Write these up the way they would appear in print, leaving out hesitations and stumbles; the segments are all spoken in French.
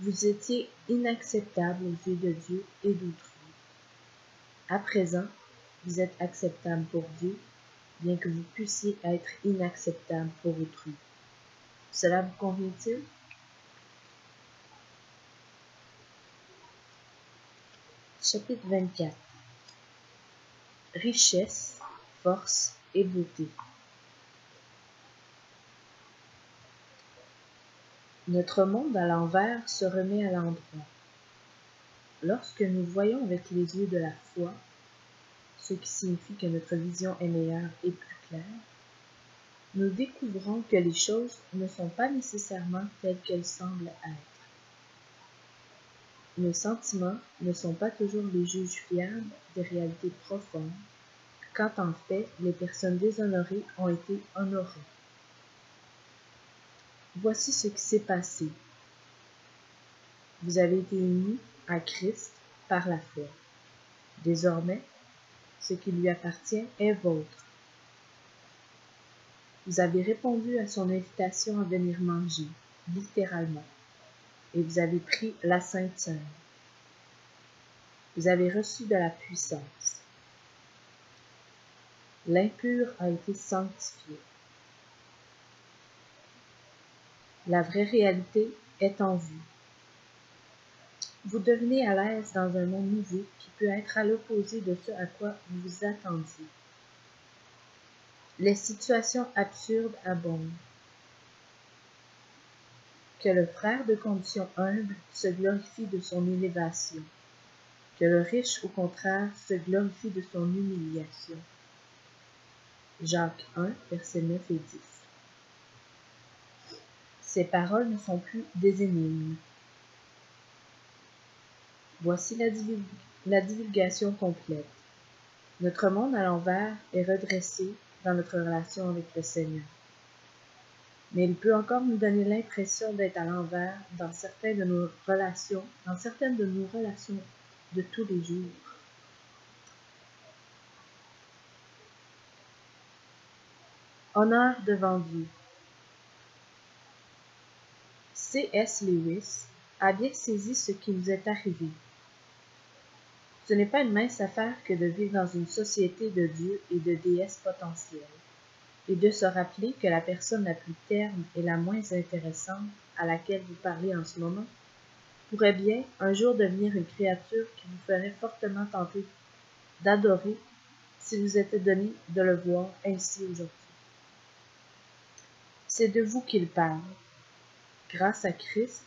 Vous étiez inacceptable aux yeux de Dieu et d'autrui. À présent, vous êtes acceptable pour Dieu, bien que vous puissiez être inacceptable pour autrui. Cela vous convient-il? Chapitre 24. Richesse, force et beauté. Notre monde à l'envers se remet à l'endroit. Lorsque nous voyons avec les yeux de la foi, ce qui signifie que notre vision est meilleure et plus claire, nous découvrons que les choses ne sont pas nécessairement telles qu'elles semblent être. Nos sentiments ne sont pas toujours les juges fiables des réalités profondes, quand en fait les personnes déshonorées ont été honorées. Voici ce qui s'est passé. Vous avez été unis à Christ par la foi. Désormais, ce qui lui appartient est vôtre. Vous avez répondu à son invitation à venir manger, littéralement, et vous avez pris la Sainte Seine. Vous avez reçu de la puissance. L'impur a été sanctifié. La vraie réalité est en vue. Vous devenez à l'aise dans un monde nouveau qui peut être à l'opposé de ce à quoi vous vous attendiez. Les situations absurdes abondent. Que le frère de condition humble se glorifie de son élévation, que le riche, au contraire, se glorifie de son humiliation. Jacques 1, versets 9 et 10. Ces paroles ne sont plus des énigmes. Voici la divulgation complète. Notre monde à l'envers est redressé dans notre relation avec le Seigneur. Mais il peut encore nous donner l'impression d'être à l'envers dans certaines de nos relations de tous les jours. Honneur devant Dieu. C.S. Lewis a bien saisi ce qui nous est arrivé. Ce n'est pas une mince affaire que de vivre dans une société de dieux et de déesses potentielles, et de se rappeler que la personne la plus terne et la moins intéressante à laquelle vous parlez en ce moment pourrait bien un jour devenir une créature qui vous ferait fortement tenter d'adorer si vous était donné de le voir ainsi aujourd'hui. C'est de vous qu'il parle. Grâce à Christ,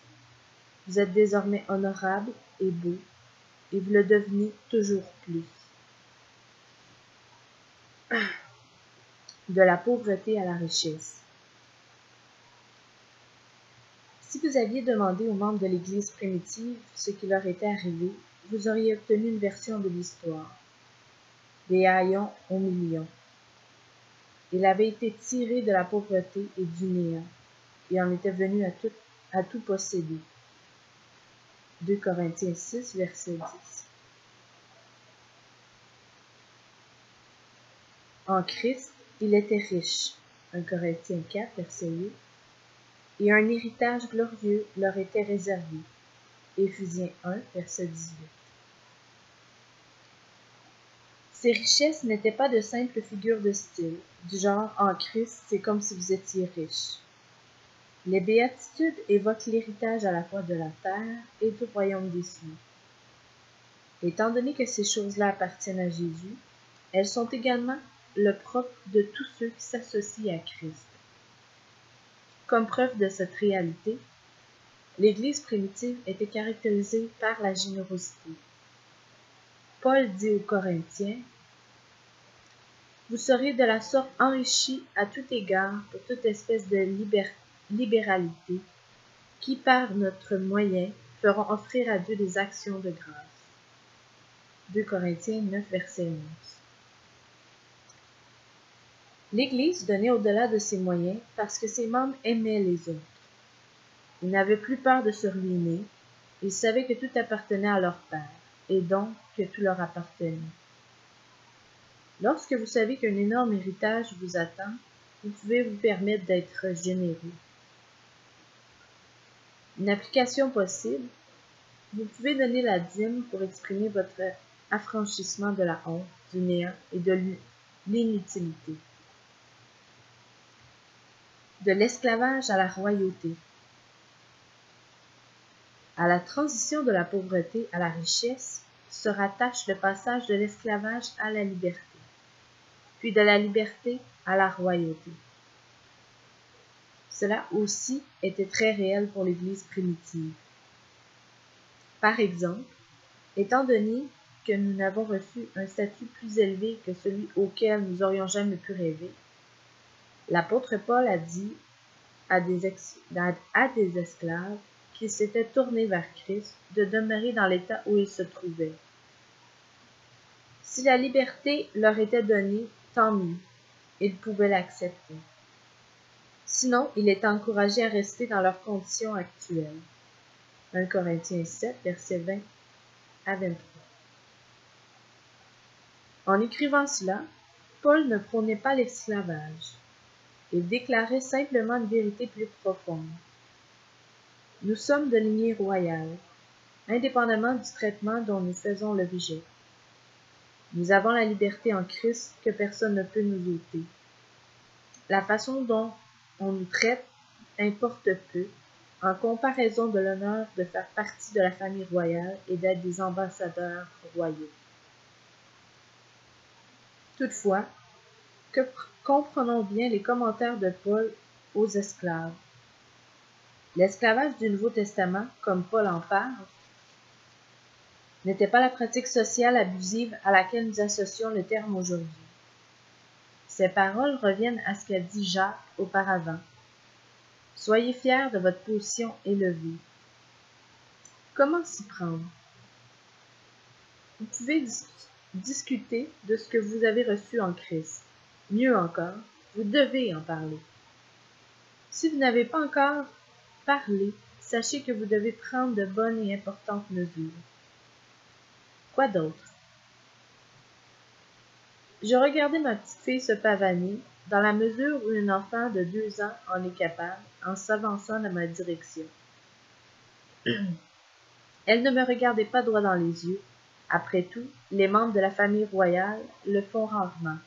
vous êtes désormais honorable et beau, et vous le devenez toujours plus. De la pauvreté à la richesse. Si vous aviez demandé aux membres de l'Église primitive ce qui leur était arrivé, vous auriez obtenu une version de l'histoire. Des haillons aux millions. Il avait été tiré de la pauvreté et du néant, et en était venu à tout posséder. 2 Corinthiens 6, verset 10. En Christ, il était riche. 1 Corinthiens 4, verset 8. Et un héritage glorieux leur était réservé. Éphésiens 1, verset 18. Ces richesses n'étaient pas de simples figures de style, du genre « en Christ, c'est comme si vous étiez riche ». Les béatitudes évoquent l'héritage à la fois de la terre et du royaume des cieux. Étant donné que ces choses-là appartiennent à Jésus, elles sont également le propre de tous ceux qui s'associent à Christ. Comme preuve de cette réalité, l'Église primitive était caractérisée par la générosité. Paul dit aux Corinthiens: « Vous serez de la sorte enrichis à tout égard pour toute espèce de libéralité, qui par notre moyen feront offrir à Dieu des actions de grâce. » 2 Corinthiens 9, verset 11. L'Église donnait au-delà de ses moyens parce que ses membres aimaient les autres. Ils n'avaient plus peur de se ruiner, ils savaient que tout appartenait à leur Père, et donc que tout leur appartenait. Lorsque vous savez qu'un énorme héritage vous attend, vous pouvez vous permettre d'être généreux. Une application possible, vous pouvez donner la dîme pour exprimer votre affranchissement de la honte, du néant et de l'inutilité. De l'esclavage à la royauté. À la transition de la pauvreté à la richesse se rattache le passage de l'esclavage à la liberté, puis de la liberté à la royauté. Cela aussi était très réel pour l'Église primitive. Par exemple, étant donné que nous n'avons reçu un statut plus élevé que celui auquel nous aurions jamais pu rêver, l'apôtre Paul a dit à des esclaves qui s'étaient tournés vers Christ de demeurer dans l'état où ils se trouvaient. Si la liberté leur était donnée, tant mieux, ils pouvaient l'accepter. Sinon, il est encouragé à rester dans leurs conditions actuelles. 1 Corinthiens 7, versets 20 à 23. En écrivant cela, Paul ne prônait pas l'esclavage. Il déclarait simplement une vérité plus profonde. Nous sommes de lignée royale, indépendamment du traitement dont nous faisons l'objet. Nous avons la liberté en Christ que personne ne peut nous ôter. La façon dont on nous traite importe peu, en comparaison de l'honneur de faire partie de la famille royale et d'être des ambassadeurs royaux. Toutefois, comprenons bien les commentaires de Paul aux esclaves. L'esclavage du Nouveau Testament, comme Paul en parle, n'était pas la pratique sociale abusive à laquelle nous associons le terme aujourd'hui. Ces paroles reviennent à ce qu'a dit Jacques auparavant. Soyez fiers de votre position élevée. Comment s'y prendre? Vous pouvez discuter de ce que vous avez reçu en Christ. Mieux encore, vous devez en parler. Si vous n'avez pas encore parlé, sachez que vous devez prendre de bonnes et importantes mesures. Quoi d'autre? Je regardais ma petite fille se pavaner, dans la mesure où un enfant de 2 ans en est capable, en s'avançant dans ma direction. Elle ne me regardait pas droit dans les yeux. Après tout, les membres de la famille royale le font rarement.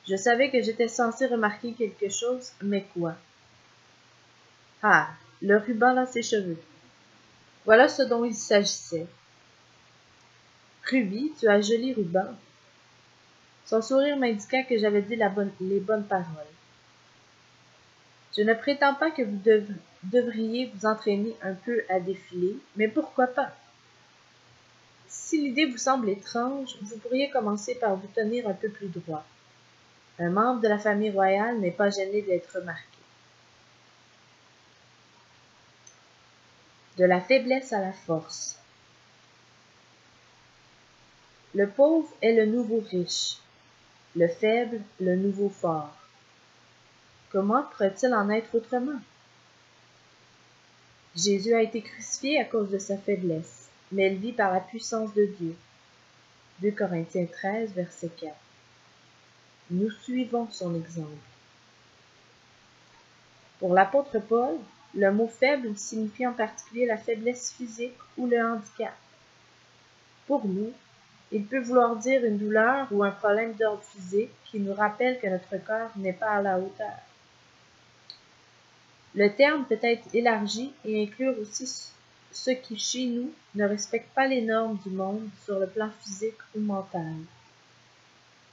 Je savais que j'étais censé remarquer quelque chose, mais quoi? Ah, le ruban dans ses cheveux. Voilà ce dont il s'agissait. Ruby, tu as un joli ruban. Son sourire m'indiqua que j'avais dit les bonnes paroles. Je ne prétends pas que vous devriez vous entraîner un peu à défiler, mais pourquoi pas? Si l'idée vous semble étrange, vous pourriez commencer par vous tenir un peu plus droit. Un membre de la famille royale n'est pas gêné d'être remarqué. De la faiblesse à la force. Le pauvre est le nouveau riche, le faible le nouveau fort. Comment pourrait-il en être autrement? Jésus a été crucifié à cause de sa faiblesse, mais il vit par la puissance de Dieu. 2 Corinthiens 13, verset 4. Nous suivons son exemple. Pour l'apôtre Paul, le mot faible signifie en particulier la faiblesse physique ou le handicap. Pour nous, il peut vouloir dire une douleur ou un problème d'ordre physique qui nous rappelle que notre corps n'est pas à la hauteur. Le terme peut être élargi et inclure aussi ceux qui, chez nous, ne respectent pas les normes du monde sur le plan physique ou mental,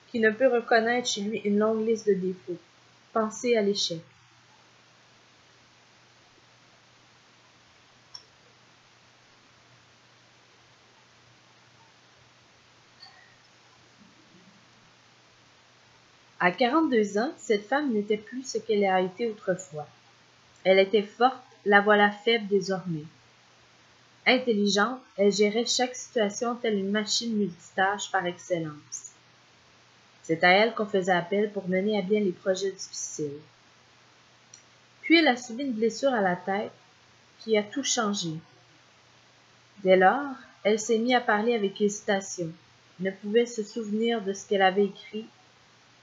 qui ne peut reconnaître chez lui une longue liste de défauts. Pensez à l'échec. À 42 ans, cette femme n'était plus ce qu'elle a été autrefois. Elle était forte, la voilà faible désormais. Intelligente, elle gérait chaque situation telle une machine multitâche par excellence. C'est à elle qu'on faisait appel pour mener à bien les projets difficiles. Puis elle a subi une blessure à la tête qui a tout changé. Dès lors, elle s'est mise à parler avec hésitation, ne pouvait se souvenir de ce qu'elle avait écrit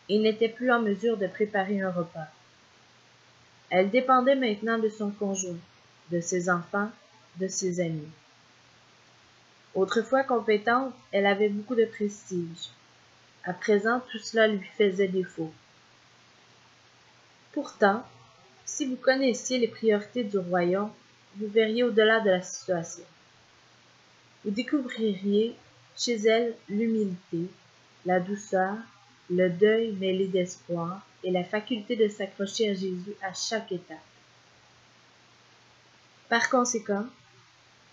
et n'était plus en mesure de préparer un repas. Elle dépendait maintenant de son conjoint. de ses enfants, de ses amis. Autrefois compétente, elle avait beaucoup de prestige. À présent, tout cela lui faisait défaut. Pourtant, si vous connaissiez les priorités du royaume, vous verriez au-delà de la situation. Vous découvririez chez elle l'humilité, la douceur, le deuil mêlé d'espoir et la faculté de s'accrocher à Jésus à chaque étape. Par conséquent,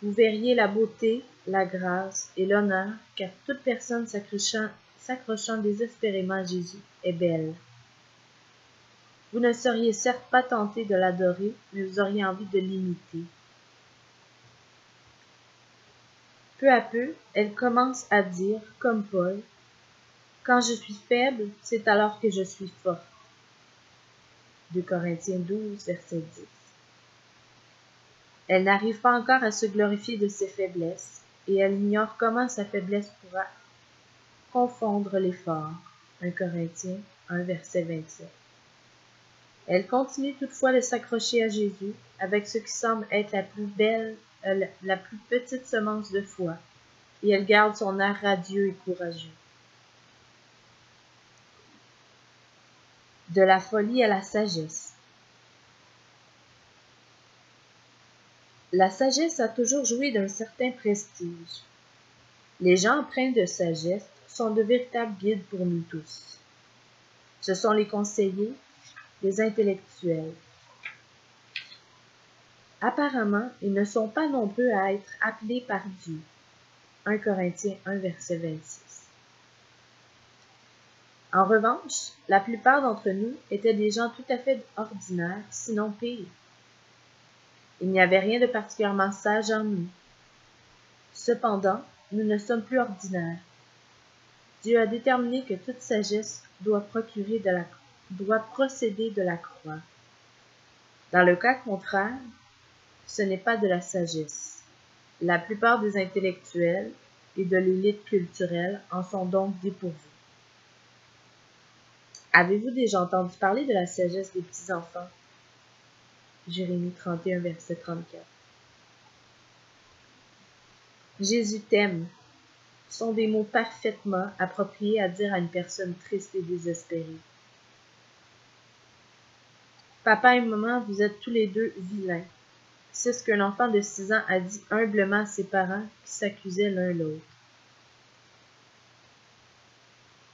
vous verriez la beauté, la grâce et l'honneur, car toute personne s'accrochant désespérément à Jésus est belle. Vous ne seriez certes pas tenté de l'adorer, mais vous auriez envie de l'imiter. Peu à peu, elle commence à dire, comme Paul, « Quand je suis faible, c'est alors que je suis forte. » 2 Corinthiens 12, verset 10. Elle n'arrive pas encore à se glorifier de ses faiblesses, et elle ignore comment sa faiblesse pourra confondre l'effort. 1 Corinthiens 1, verset 27. Elle continue toutefois de s'accrocher à Jésus avec ce qui semble être la plus petite semence de foi, et elle garde son air radieux et courageux. De la folie à la sagesse. La sagesse a toujours joui d'un certain prestige. Les gens empreints de sagesse sont de véritables guides pour nous tous. Ce sont les conseillers, les intellectuels. Apparemment, ils ne sont pas nombreux à être appelés par Dieu. 1 Corinthiens 1, verset 26. En revanche, la plupart d'entre nous étaient des gens tout à fait ordinaires, sinon pires. Il n'y avait rien de particulièrement sage en nous. Cependant, nous ne sommes plus ordinaires. Dieu a déterminé que toute sagesse doit procéder de la croix. Dans le cas contraire, ce n'est pas de la sagesse. La plupart des intellectuels et de l'élite culturelle en sont donc dépourvus. Avez-vous déjà entendu parler de la sagesse des petits-enfants? Jérémie 31, verset 34. Jésus t'aime sont des mots parfaitement appropriés à dire à une personne triste et désespérée. Papa et maman, vous êtes tous les deux vilains. C'est ce qu'un enfant de 6 ans a dit humblement à ses parents qui s'accusaient l'un l'autre.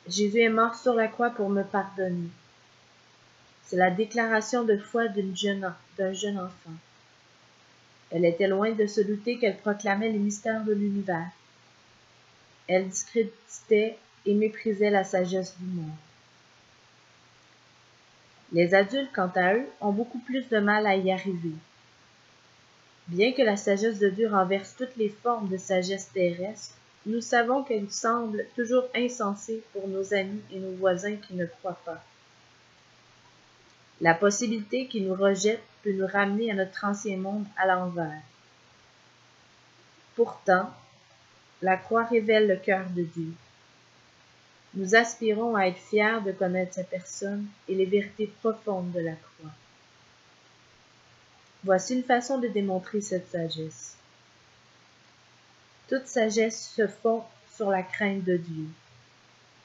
Jésus est mort sur la croix pour me pardonner. C'est la déclaration de foi d'un jeune enfant. Elle était loin de se douter qu'elle proclamait les mystères de l'univers. Elle discréditait et méprisait la sagesse du monde. Les adultes, quant à eux, ont beaucoup plus de mal à y arriver. Bien que la sagesse de Dieu renverse toutes les formes de sagesse terrestre, nous savons qu'elle semble toujours insensée pour nos amis et nos voisins qui ne croient pas. La possibilité qu'ils nous rejettent peut nous ramener à notre ancien monde à l'envers. Pourtant, la croix révèle le cœur de Dieu. Nous aspirons à être fiers de connaître sa personne et les vérités profondes de la croix. Voici une façon de démontrer cette sagesse. Toute sagesse se fonde sur la crainte de Dieu.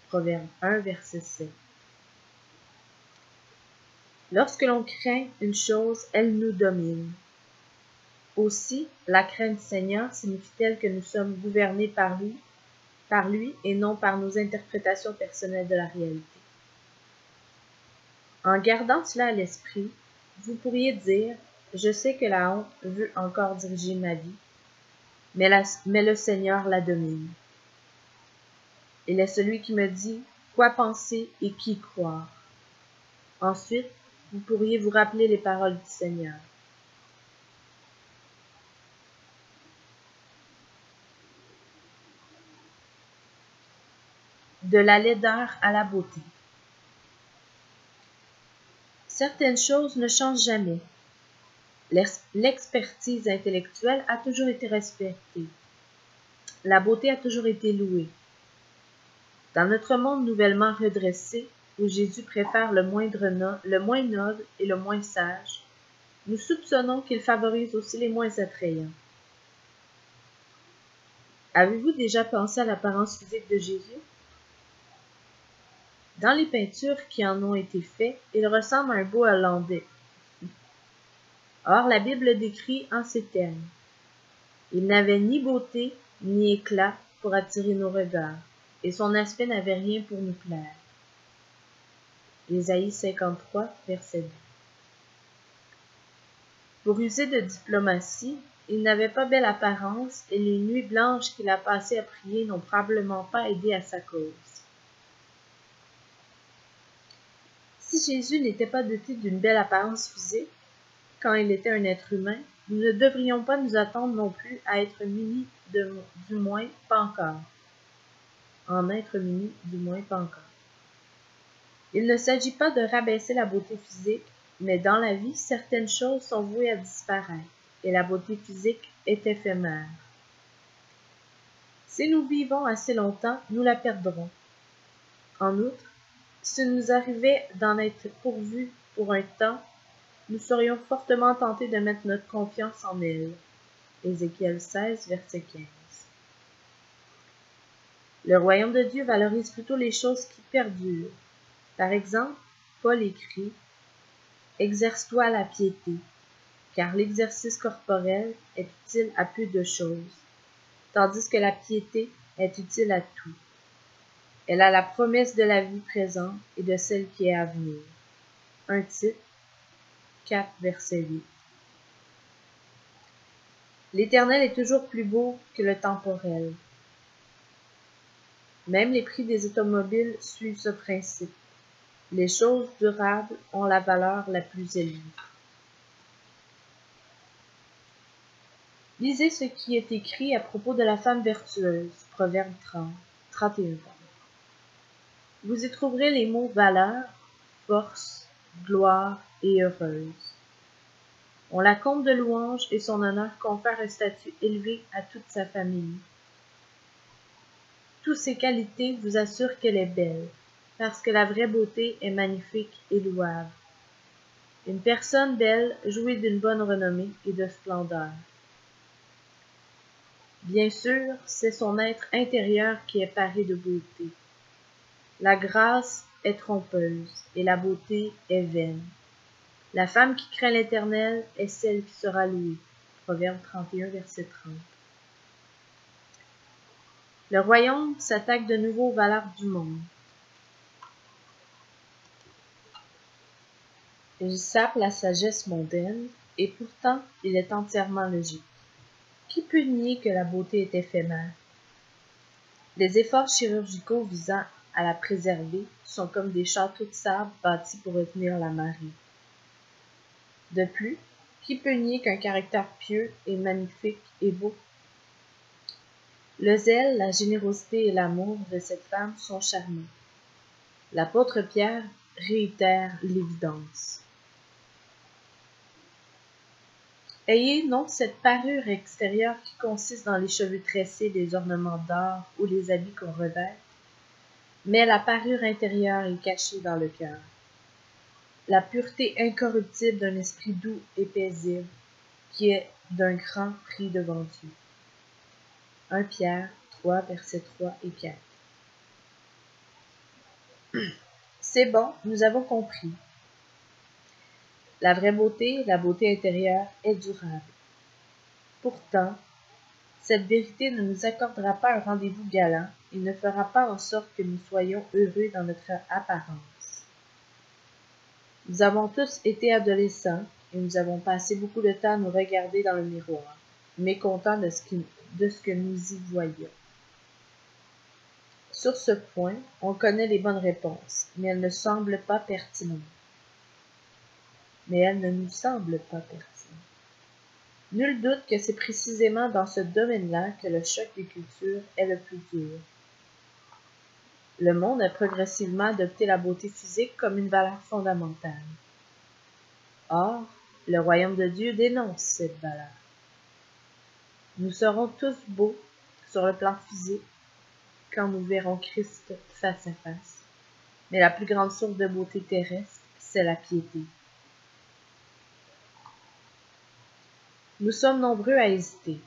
Proverbe 1, verset 7. Lorsque l'on craint une chose, elle nous domine. Aussi, la crainte du Seigneur signifie-t-elle que nous sommes gouvernés par lui et non par nos interprétations personnelles de la réalité. En gardant cela à l'esprit, vous pourriez dire « Je sais que la honte veut encore diriger ma vie, mais le Seigneur la domine. Il est celui qui me dit quoi penser et qui croire. » Ensuite, vous pourriez vous rappeler les paroles du Seigneur. De la laideur à la beauté. Certaines choses ne changent jamais. L'expertise intellectuelle a toujours été respectée. La beauté a toujours été louée. Dans notre monde nouvellement redressé, où Jésus préfère le moins noble et le moins sage, nous soupçonnons qu'il favorise aussi les moins attrayants. Avez-vous déjà pensé à l'apparence physique de Jésus? Dans les peintures qui en ont été faites, il ressemble à un beau Hollandais. Or, la Bible décrit en ces termes. Il n'avait ni beauté, ni éclat pour attirer nos regards, et son aspect n'avait rien pour nous plaire. Ésaïe 53, verset 2. Pour user de diplomatie, il n'avait pas belle apparence et les nuits blanches qu'il a passées à prier n'ont probablement pas aidé à sa cause. Si Jésus n'était pas doté d'une belle apparence physique, quand il était un être humain, nous ne devrions pas nous attendre non plus à être munis du moins pas encore. En être munis du moins pas encore. Il ne s'agit pas de rabaisser la beauté physique, mais dans la vie, certaines choses sont vouées à disparaître, et la beauté physique est éphémère. Si nous vivons assez longtemps, nous la perdrons. En outre, s'il nous arrivait d'en être pourvus pour un temps, nous serions fortement tentés de mettre notre confiance en elle. Ézéchiel 16, verset 15. Le royaume de Dieu valorise plutôt les choses qui perdurent. Par exemple, Paul écrit « Exerce-toi la piété, car l'exercice corporel est utile à peu de choses, tandis que la piété est utile à tout. Elle a la promesse de la vie présente et de celle qui est à venir. » 1 Tite 4, verset 8. L'Éternel est toujours plus beau que le temporel. Même les prix des automobiles suivent ce principe. Les choses durables ont la valeur la plus élevée. Lisez ce qui est écrit à propos de la femme vertueuse, Proverbe 31. Vous y trouverez les mots valeur, force, gloire et heureuse. On la comble de louanges et son honneur confère un statut élevé à toute sa famille. Toutes ces qualités vous assurent qu'elle est belle, parce que la vraie beauté est magnifique et louable. Une personne belle jouit d'une bonne renommée et de splendeur. Bien sûr, c'est son être intérieur qui est paré de beauté. La grâce est trompeuse et la beauté est vaine. La femme qui craint l'Éternel est celle qui sera louée. Proverbe 31, verset 30. Le royaume s'attaque de nouveau aux valeurs du monde. Il sape la sagesse mondaine, et pourtant il est entièrement logique. Qui peut nier que la beauté est éphémère? Les efforts chirurgicaux visant à la préserver sont comme des châteaux de sable bâtis pour retenir la marée. De plus, qui peut nier qu'un caractère pieux est magnifique et beau? Le zèle, la générosité et l'amour de cette femme sont charmants. L'apôtre Pierre réitère l'évidence. Ayez non cette parure extérieure qui consiste dans les cheveux tressés, les ornements d'or ou les habits qu'on revêt, mais la parure intérieure est cachée dans le cœur. La pureté incorruptible d'un esprit doux et paisible, qui est d'un grand prix devant Dieu. 1 Pierre 3, versets 3 et 4. C'est bon, nous avons compris. La vraie beauté, la beauté intérieure, est durable. Pourtant, cette vérité ne nous accordera pas un rendez-vous galant et ne fera pas en sorte que nous soyons heureux dans notre apparence. Nous avons tous été adolescents et nous avons passé beaucoup de temps à nous regarder dans le miroir, mécontents de ce que nous y voyions. Sur ce point, on connaît les bonnes réponses, mais elles ne semblent pas pertinentes. Mais elles ne nous semblent pas pertinentes. Nul doute que c'est précisément dans ce domaine-là que le choc des cultures est le plus dur. Le monde a progressivement adopté la beauté physique comme une valeur fondamentale. Or, le royaume de Dieu dénonce cette valeur. Nous serons tous beaux sur le plan physique quand nous verrons Christ face à face, mais la plus grande source de beauté terrestre, c'est la piété. Nous sommes nombreux à hésiter.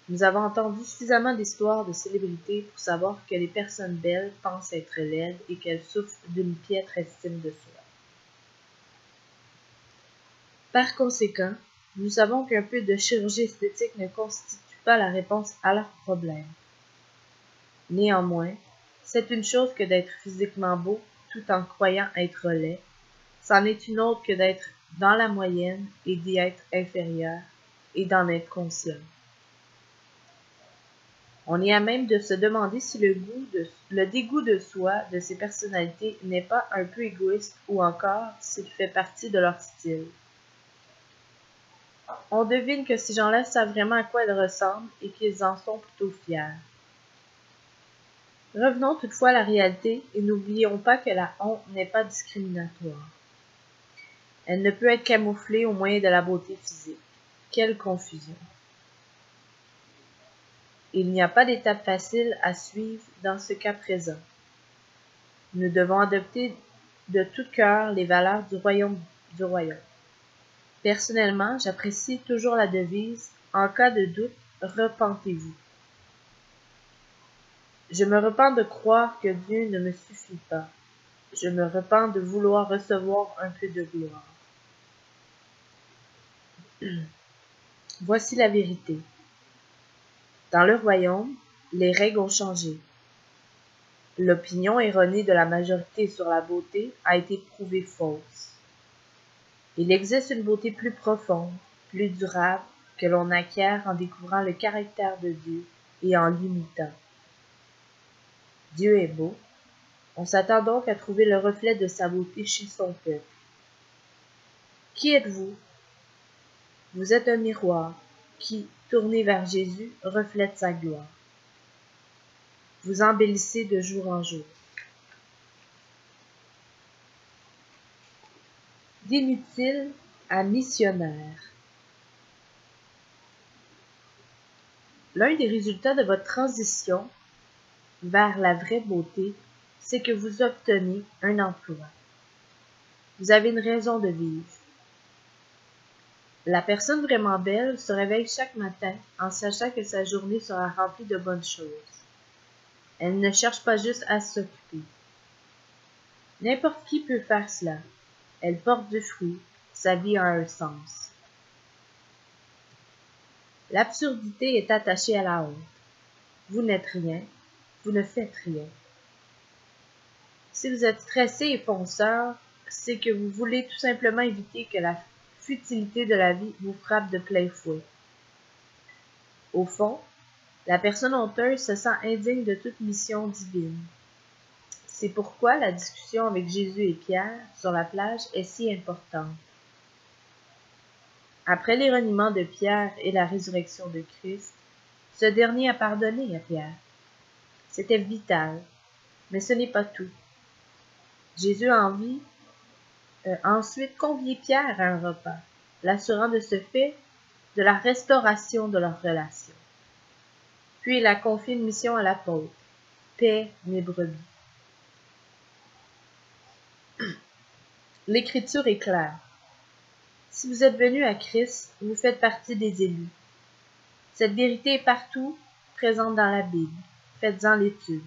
Nous avons entendu suffisamment d'histoires de célébrités pour savoir que les personnes belles pensent être laides et qu'elles souffrent d'une piètre estime de soi. Par conséquent, nous savons qu'un peu de chirurgie esthétique ne constitue pas la réponse à leurs problèmes. Néanmoins, c'est une chose que d'être physiquement beau tout en croyant être laid, c'en est une autre que d'être dans la moyenne et d'y être inférieur et d'en être conscient. On est à même de se demander si le dégoût de soi, de ces personnalités, n'est pas un peu égoïste ou encore s'il fait partie de leur style. On devine que ces gens-là savent vraiment à quoi elles ressemblent et qu'ils en sont plutôt fiers. Revenons toutefois à la réalité et n'oublions pas que la honte n'est pas discriminatoire. Elle ne peut être camouflée au moyen de la beauté physique. Quelle confusion! Il n'y a pas d'étape facile à suivre dans ce cas présent. Nous devons adopter de tout cœur les valeurs du royaume. Personnellement, j'apprécie toujours la devise « En cas de doute, repentez-vous ». Je me repens de croire que Dieu ne me suffit pas. Je me repens de vouloir recevoir un peu de gloire. Voici la vérité. Dans le royaume, les règles ont changé. L'opinion erronée de la majorité sur la beauté a été prouvée fausse. Il existe une beauté plus profonde, plus durable, que l'on acquiert en découvrant le caractère de Dieu et en l'imitant. Dieu est beau. On s'attend donc à trouver le reflet de sa beauté chez son peuple. Qui êtes-vous? Vous êtes un miroir qui, tourné vers Jésus, reflète sa gloire. Vous embellissez de jour en jour. D'inutile à missionnaire. L'un des résultats de votre transition vers la vraie beauté, c'est que vous obtenez un emploi. Vous avez une raison de vivre. La personne vraiment belle se réveille chaque matin en sachant que sa journée sera remplie de bonnes choses. Elle ne cherche pas juste à s'occuper. N'importe qui peut faire cela. Elle porte du fruit. Sa vie a un sens. L'absurdité est attachée à la honte. Vous n'êtes rien. Vous ne faites rien. Si vous êtes stressé et fonceur, c'est que vous voulez tout simplement éviter que la futilité de la vie vous frappe de plein fouet. Au fond, la personne honteuse se sent indigne de toute mission divine. C'est pourquoi la discussion avec Jésus et Pierre sur la plage est si importante. Après les reniements de Pierre et la résurrection de Christ, ce dernier a pardonné à Pierre. C'était vital, mais ce n'est pas tout. Jésus a ensuite convié Pierre à un repas, l'assurant de ce fait de la restauration de leur relation. Puis il a confié une mission à l'apôtre. Paix mes brebis. L'Écriture est claire. Si vous êtes venus à Christ, vous faites partie des élus. Cette vérité est partout présente dans la Bible. Faites-en l'étude.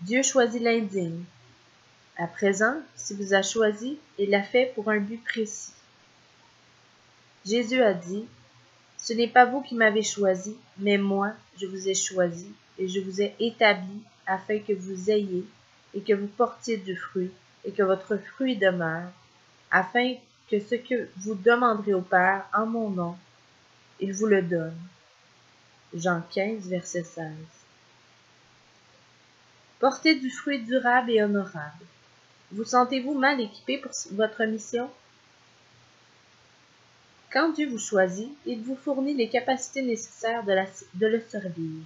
Dieu choisit l'indigne. À présent, s'il vous a choisi, il l'a fait pour un but précis. Jésus a dit, « Ce n'est pas vous qui m'avez choisi, mais moi, je vous ai choisi et je vous ai établi afin que vous ayez et que vous portiez du fruit et que votre fruit demeure, afin que ce que vous demanderez au Père en mon nom, il vous le donne. » Jean 15, verset 16. Portez du fruit durable et honorable. Vous sentez-vous mal équipé pour votre mission? Quand Dieu vous choisit, il vous fournit les capacités nécessaires de le servir.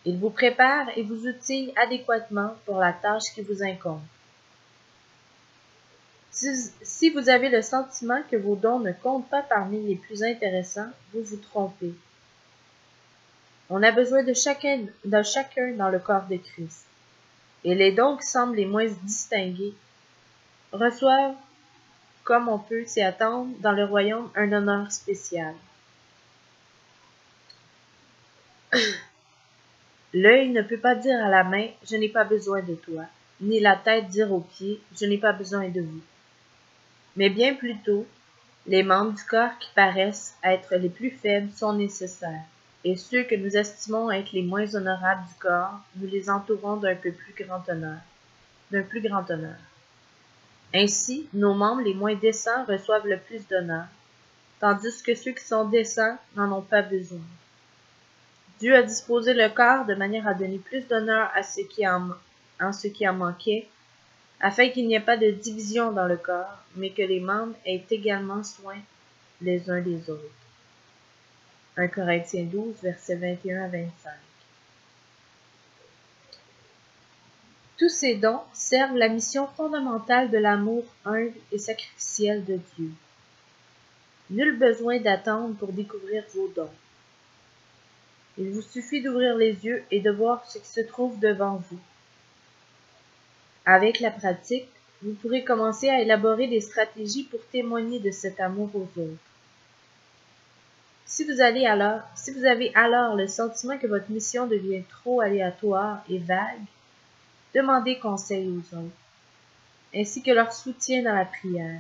Il vous prépare et vous outille adéquatement pour la tâche qui vous incombe. Si vous avez le sentiment que vos dons ne comptent pas parmi les plus intéressants, vous vous trompez. On a besoin de chacun dans le corps de Christ. Et les dons qui semblent les moins distingués reçoivent comme on peut s'y attendre, dans le royaume un honneur spécial. L'œil ne peut pas dire à la main « je n'ai pas besoin de toi », ni la tête dire aux pieds « je n'ai pas besoin de vous ». Mais bien plutôt, les membres du corps qui paraissent être les plus faibles sont nécessaires, et ceux que nous estimons être les moins honorables du corps, nous les entourons d'un plus grand honneur. Ainsi, nos membres les moins décents reçoivent le plus d'honneur, tandis que ceux qui sont décents n'en ont pas besoin. Dieu a disposé le corps de manière à donner plus d'honneur à ceux qui en manquaient, afin qu'il n'y ait pas de division dans le corps, mais que les membres aient également soin les uns des autres. 1 Corinthiens 12, versets 21 à 25. Tous ces dons servent la mission fondamentale de l'amour humble et sacrificiel de Dieu. Nul besoin d'attendre pour découvrir vos dons. Il vous suffit d'ouvrir les yeux et de voir ce qui se trouve devant vous. Avec la pratique, vous pourrez commencer à élaborer des stratégies pour témoigner de cet amour aux autres. Si vous avez alors le sentiment que votre mission devient trop aléatoire et vague, demandez conseil aux autres, ainsi que leur soutien dans la prière.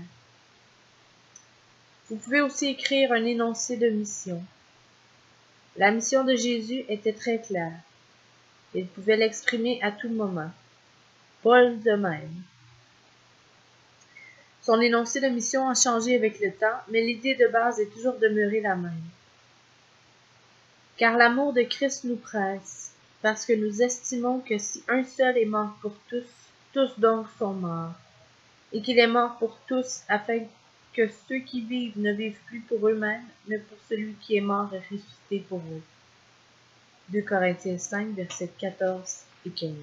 Vous pouvez aussi écrire un énoncé de mission. La mission de Jésus était très claire. Il pouvait l'exprimer à tout moment. Paul de même. Son énoncé de mission a changé avec le temps, mais l'idée de base est toujours demeurée la même. Car l'amour de Christ nous presse, parce que nous estimons que si un seul est mort pour tous, tous donc sont morts, et qu'il est mort pour tous, afin que ceux qui vivent ne vivent plus pour eux-mêmes, mais pour celui qui est mort et ressuscité pour eux. 2 Corinthiens 5, versets 14 et 15.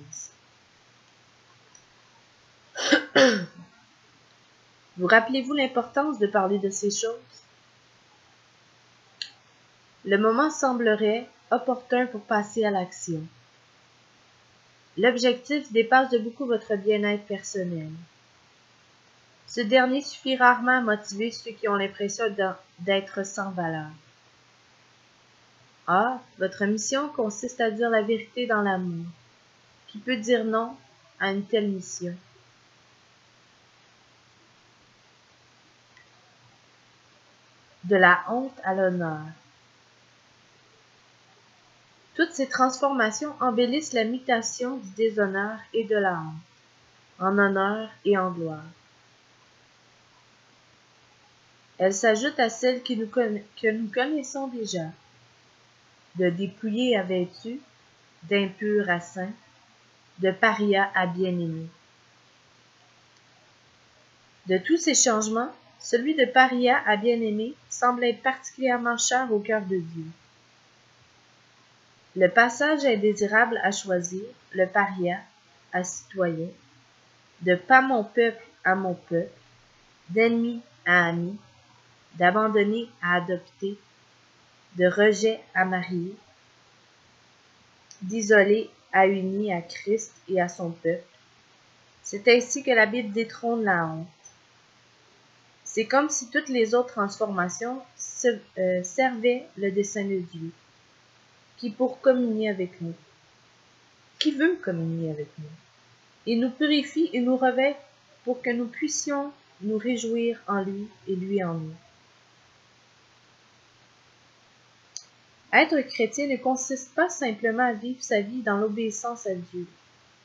Vous rappelez-vous l'importance de parler de ces choses? Le moment semblerait opportun pour passer à l'action. L'objectif dépasse de beaucoup votre bien-être personnel. Ce dernier suffit rarement à motiver ceux qui ont l'impression d'être sans valeur. Or, votre mission consiste à dire la vérité dans l'amour. Qui peut dire non à une telle mission? De la honte à l'honneur. Toutes ces transformations embellissent la mutation du déshonneur et de la honte, en honneur et en gloire. Elles s'ajoutent à celles que nous connaissons déjà, de dépouillé à vêtu, d'impur à saint, de paria à bien-aimé. De tous ces changements, celui de paria à bien-aimé semble être particulièrement cher au cœur de Dieu. Le passage indésirable à choisir, le paria à citoyen, de pas mon peuple à mon peuple, d'ennemi à ami, d'abandonné à adopté, de rejet à marié, d'isolé à uni à Christ et à son peuple. C'est ainsi que la Bible détrône la honte. C'est comme si toutes les autres transformations servaient le dessein de Dieu, qui pour communier avec nous, qui veut communier avec nous. Il nous purifie et nous revêt pour que nous puissions nous réjouir en lui et lui en nous. Être chrétien ne consiste pas simplement à vivre sa vie dans l'obéissance à Dieu,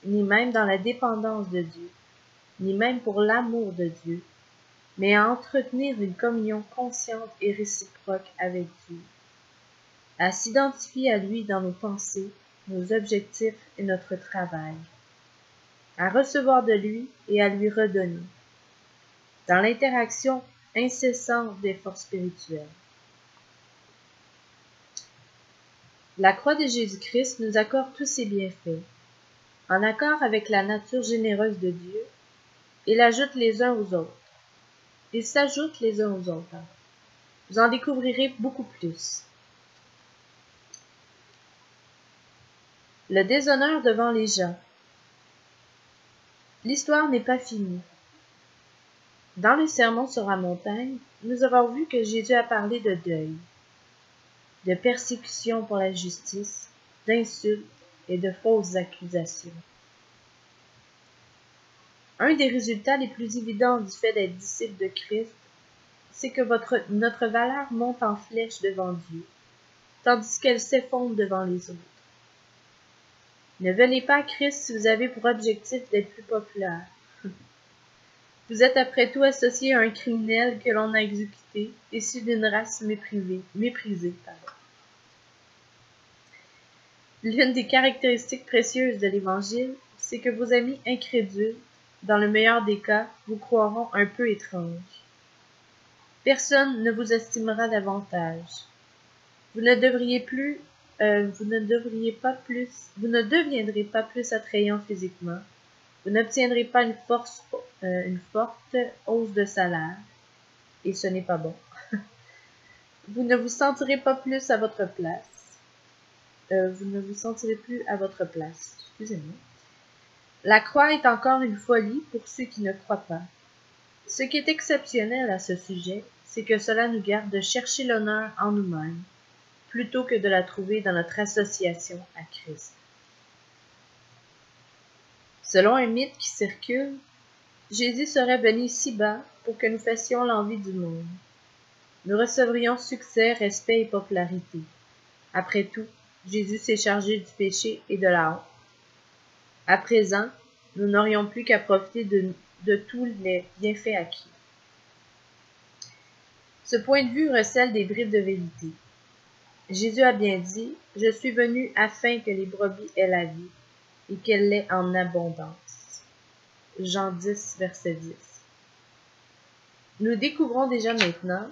ni même dans la dépendance de Dieu, ni même pour l'amour de Dieu, mais à entretenir une communion consciente et réciproque avec Dieu, à s'identifier à lui dans nos pensées, nos objectifs et notre travail, à recevoir de lui et à lui redonner, dans l'interaction incessante des forces spirituelles. La croix de Jésus-Christ nous accorde tous ses bienfaits, en accord avec la nature généreuse de Dieu, et l'ajoute les uns aux autres. Ils s'ajoutent les uns aux autres. Vous en découvrirez beaucoup plus. Le déshonneur devant les gens. L'histoire n'est pas finie. Dans le sermon sur la montagne, nous avons vu que Jésus a parlé de deuil, de persécution pour la justice, d'insultes et de fausses accusations. Un des résultats les plus évidents du fait d'être disciple de Christ, c'est que notre valeur monte en flèche devant Dieu, tandis qu'elle s'effondre devant les autres. Ne venez pas à Christ si vous avez pour objectif d'être plus populaire. Vous êtes après tout associé à un criminel que l'on a exécuté, issu d'une race méprisée. L'une des caractéristiques précieuses de l'Évangile, c'est que vos amis incrédules, dans le meilleur des cas, vous croiront un peu étrange. Personne ne vous estimera davantage. Vous ne deviendrez pas plus attrayant physiquement. Vous n'obtiendrez pas une forte hausse de salaire, et ce n'est pas bon. Vous ne vous sentirez pas plus à votre place. Vous ne vous sentirez plus à votre place. Excusez-moi. La croix est encore une folie pour ceux qui ne croient pas. Ce qui est exceptionnel à ce sujet, c'est que cela nous garde de chercher l'honneur en nous-mêmes, plutôt que de la trouver dans notre association à Christ. Selon un mythe qui circule, Jésus serait venu ici-bas pour que nous fassions l'envie du monde. Nous recevrions succès, respect et popularité. Après tout, Jésus s'est chargé du péché et de la honte. À présent, nous n'aurions plus qu'à profiter de tous les bienfaits acquis. Ce point de vue recèle des bribes de vérité. Jésus a bien dit, « Je suis venu afin que les brebis aient la vie, et qu'elle l'ait en abondance. » Jean 10, verset 10. Nous découvrons déjà maintenant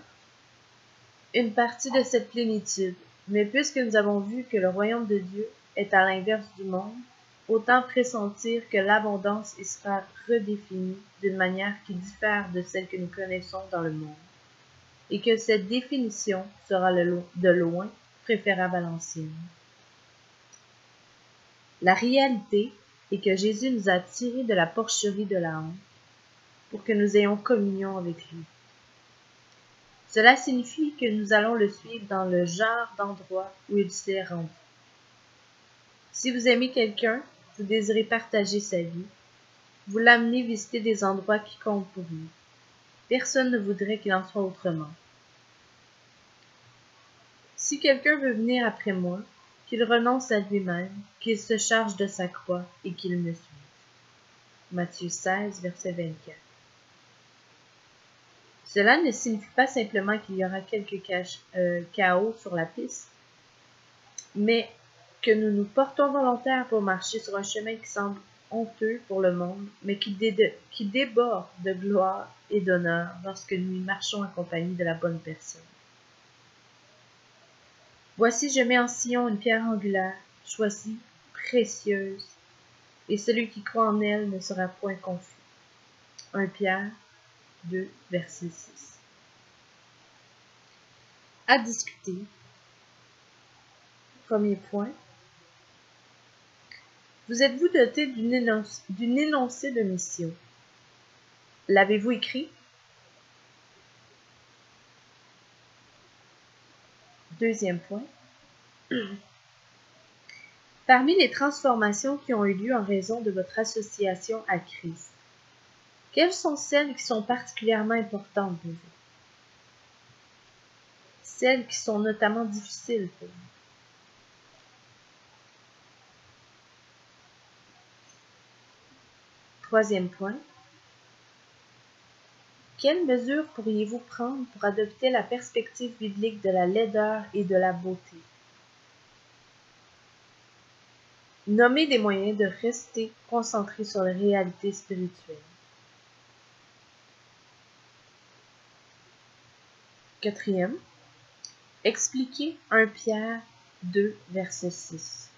une partie de cette plénitude, mais puisque nous avons vu que le royaume de Dieu est à l'inverse du monde, autant pressentir que l'abondance y sera redéfinie d'une manière qui diffère de celle que nous connaissons dans le monde, et que cette définition sera de loin préférable à l'ancienne. La réalité est que Jésus nous a tirés de la porcherie de la honte pour que nous ayons communion avec lui. Cela signifie que nous allons le suivre dans le genre d'endroit où il s'est rendu. Si vous aimez quelqu'un, vous désirez partager sa vie, vous l'amenez visiter des endroits qui comptent pour lui. Personne ne voudrait qu'il en soit autrement. Si quelqu'un veut venir après moi, qu'il renonce à lui-même, qu'il se charge de sa croix et qu'il me suive. Matthieu 16, verset 24. Cela ne signifie pas simplement qu'il y aura quelques chaos sur la piste, mais que nous nous portons volontaires pour marcher sur un chemin qui semble honteux pour le monde, mais qui déborde de gloire et d'honneur lorsque nous y marchons accompagnés de la bonne personne. Voici, je mets en Sion une pierre angulaire, choisie, précieuse, et celui qui croit en elle ne sera point confus. 1 Pierre 2, verset 6. À discuter. Premier point. Vous êtes-vous doté d'une énoncé de mission? L'avez-vous écrit? Deuxième point. Parmi les transformations qui ont eu lieu en raison de votre association à Christ, quelles sont celles qui sont particulièrement importantes pour vous? Celles qui sont notamment difficiles pour vous. Troisième point. Quelles mesures pourriez-vous prendre pour adopter la perspective biblique de la laideur et de la beauté? Nommez des moyens de rester concentré sur les réalités spirituelles. Quatrième, expliquez 1 Pierre 2, verset 6.